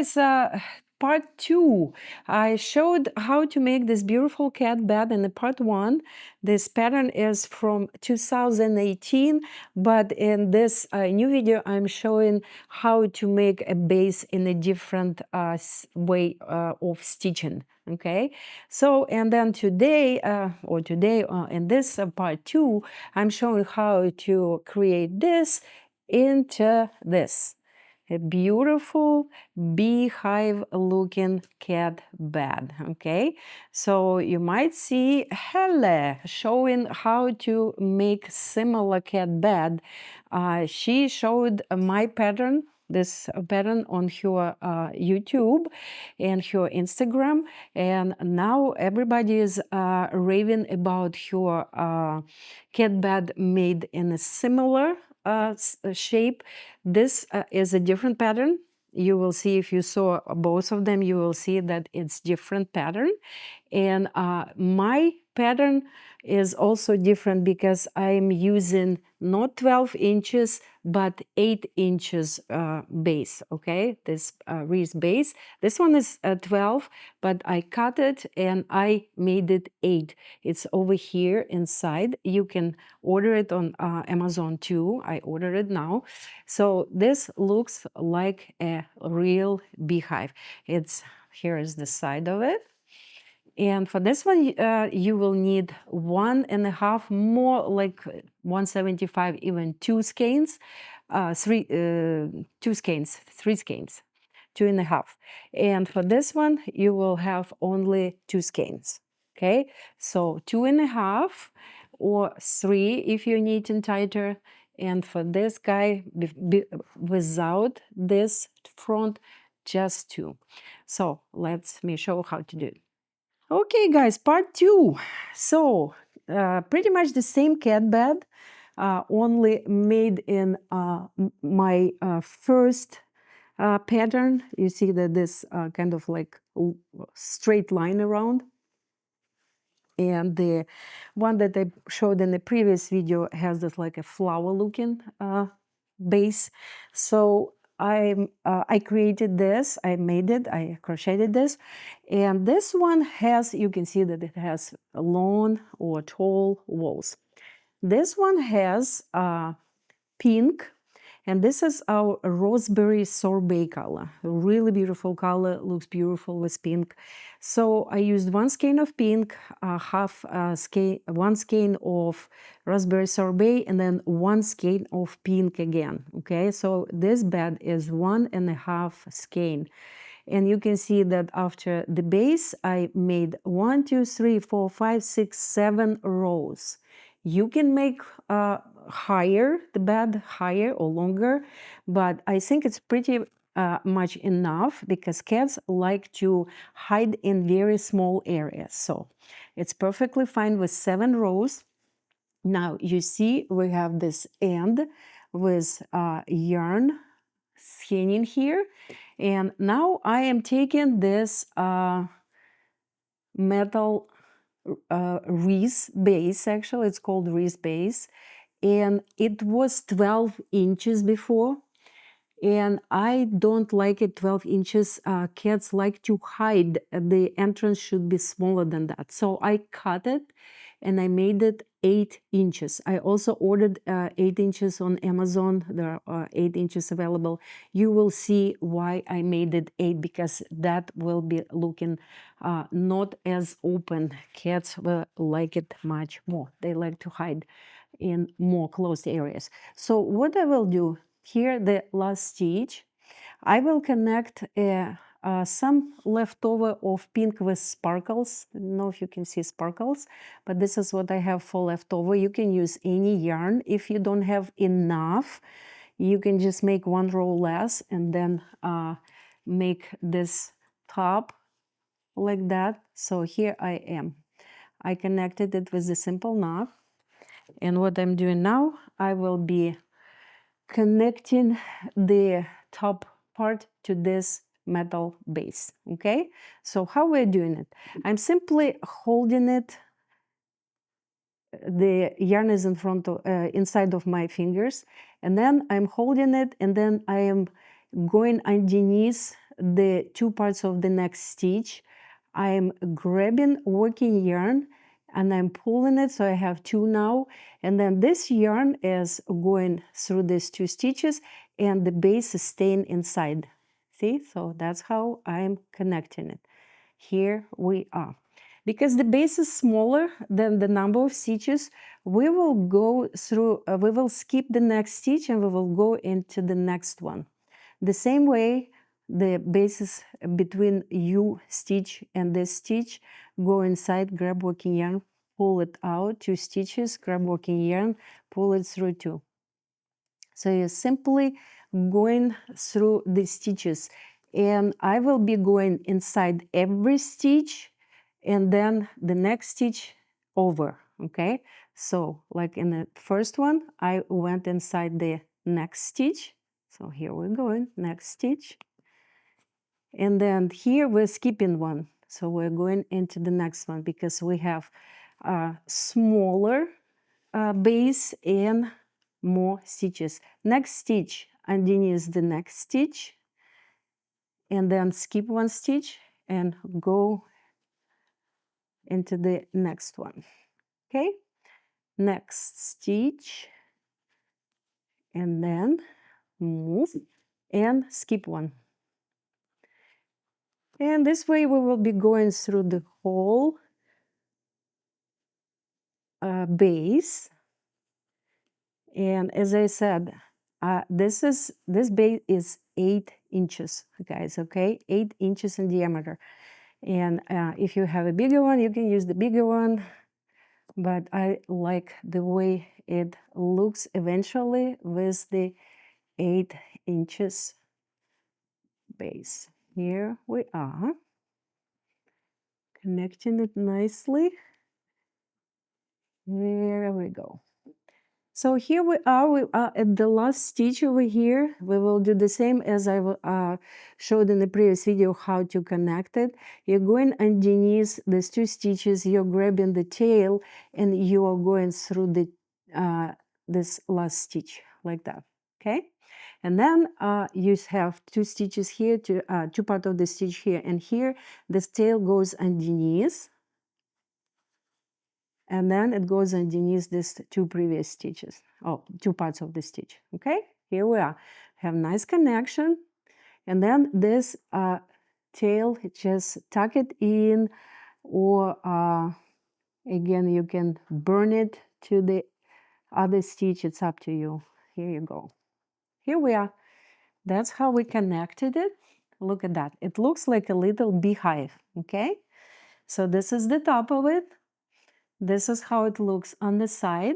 guys, part 2. I showed how to make this beautiful cat bed in the part 1. This pattern is from 2018, but in this new video I'm showing how to make a base in a different way of stitching. Okay, so and then today in this part 2 I'm showing how to create this into this, a beautiful beehive looking cat bed. Okay, so you might see Helle showing how to make similar cat bed. She showed my pattern, this pattern, on her YouTube and her Instagram, and now everybody is raving about her cat bed made in a similar shape. This is a different pattern. You will see, if you saw both of them, you will see that it's different pattern. And my pattern is also different because I'm using not 12 inches but 8 inches base. Okay, this wreath base, this one is 12, but I cut it and I made it 8. It's over here inside. You can order it on Amazon too. I ordered it now. So this looks like a real beehive. Here is the side of it. And for this one, you will need 1.5 more, like 175, even 2 skeins, 2 skeins, 3 skeins, 2.5. And for this one, you will have only 2 skeins. Okay, so 2.5 or 3 if you're knitting tighter. And for this guy, without this front, just 2. So let me show how to do it. Okay, guys, part 2. So pretty much the same cat bed, only made in my first pattern. You see that this kind of like straight line around. And the one that I showed in the previous video has this like a flower looking base. So I created this, I made it, I crocheted this, and this one has, you can see that it has long or tall walls. This one has pink, and this is our raspberry sorbet color. A really beautiful color, looks beautiful with pink. So I used 1 skein of pink, one skein of raspberry sorbet, and then 1 skein of pink again. Okay, so this bed is 1.5 skein. And you can see that after the base, I made 1, 2, 3, 4, 5, 6, 7 rows. You can make higher, the bed higher or longer, but I think it's pretty much enough because cats like to hide in very small areas. So it's perfectly fine with 7 rows. Now you see we have this end with yarn hanging here, and now I am taking this metal wreath base. Actually, it's called wreath base, and it was 12 inches before, and I don't like it 12 inches. Cats like to hide. The entrance should be smaller than that, so I cut it and I made it 8 inches. I also ordered 8 inches on Amazon. There are 8 inches available. You will see why I made it 8, because that will be looking not as open. Cats will like it much more. They like to hide in more closed areas. So what I will do here, the last stitch, I will connect some leftover of pink with sparkles. I don't know if you can see sparkles, but this is what I have for leftover. You can use any yarn. If you don't have enough, you can just make 1 row less and then make this top like that. So here I am. I connected it with a simple knot. And what I'm doing now, I will be connecting the top part to this metal base. Okay, so how we're doing it, I'm simply holding it, the yarn is in front of inside of my fingers, and then I'm holding it, and then I am going underneath the two parts of the next stitch, I'm grabbing working yarn and I'm pulling it, so I have two now, and then this yarn is going through these two stitches and the base is staying inside. See, so that's how I'm connecting it. Here we are. Because the base is smaller than the number of stitches, we will go through, we will skip the next stitch and we will go into the next one. The same way, the bases between U stitch and this stitch, go inside, grab working yarn, pull it out, two stitches, grab working yarn, pull it through two. So you're simply going through the stitches, and I will be going inside every stitch and then the next stitch over, okay? So like in the first one, I went inside the next stitch. So here we're going, next stitch. And then here we're skipping one. So we're going into the next one because we have a smaller base and more stitches. Next stitch underneath the next stitch, and then skip one stitch and go into the next one. Okay, next stitch, and then move and skip one. And this way we will be going through the whole base. And as I said, this base is 8 inches, guys, okay? 8 inches in diameter. And if you have a bigger one, you can use the bigger one. But I like the way it looks eventually with the 8 inches base. Here we are, connecting it nicely. There we go. So here we are at the last stitch over here. We will do the same as I showed in the previous video how to connect it. You're going underneath these two stitches, you're grabbing the tail, and you are going through the this last stitch like that, okay? And then you have two stitches here, two part of the stitch here and here. This tail goes underneath, and then it goes underneath these two previous stitches, two parts of the stitch, okay? Here we are, have nice connection, and then this tail, just tuck it in, or again, you can burn it to the other stitch, it's up to you. Here you go. Here we are. That's how we connected it. Look at that. It looks like a little beehive, okay? So this is the top of it. This is how it looks on the side,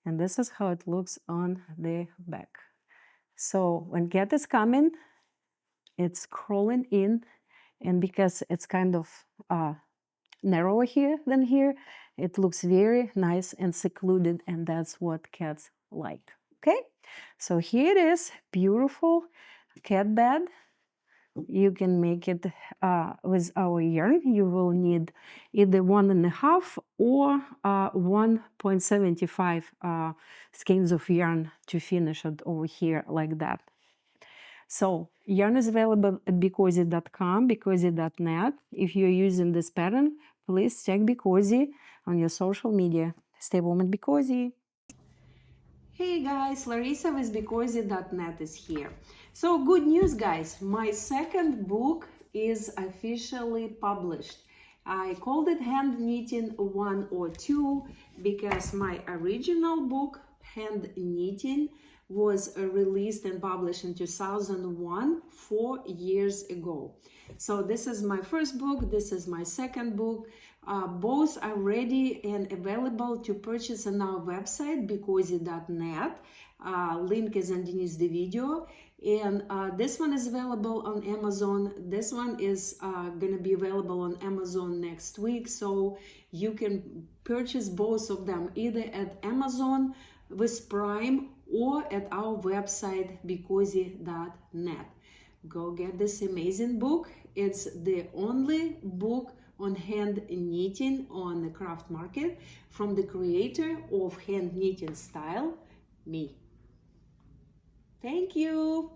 and this is how it looks on the back. So when cat is coming, it's crawling in, and because it's kind of narrower here than here, it looks very nice and secluded, and that's what cats like, okay? So here it is, beautiful cat bed. You can make it with our yarn. You will need either 1.5 or 1.75 skeins of yarn to finish it over here like that. So yarn is available at BeCozi.com, BeCozi.net. If you're using this pattern, please check BeCozi on your social media. Stay warm and BeCozi. Hey guys, Larissa with BeCozi.net is here. So good news, guys, my second book is officially published. I called it Hand Knitting 1 or 2 because my original book, Hand Knitting, was released and published in 2001, 4 years ago. So this is my first book, this is my second book. Both are ready and available to purchase on our website, BeCozi.net. Link is underneath the video. And this one is available on Amazon. This one is going to be available on Amazon next week. So you can purchase both of them either at Amazon with Prime or at our website, BeCozi.net. Go get this amazing book. It's the only book on hand knitting on the craft market from the creator of hand knitting style, me. Thank you.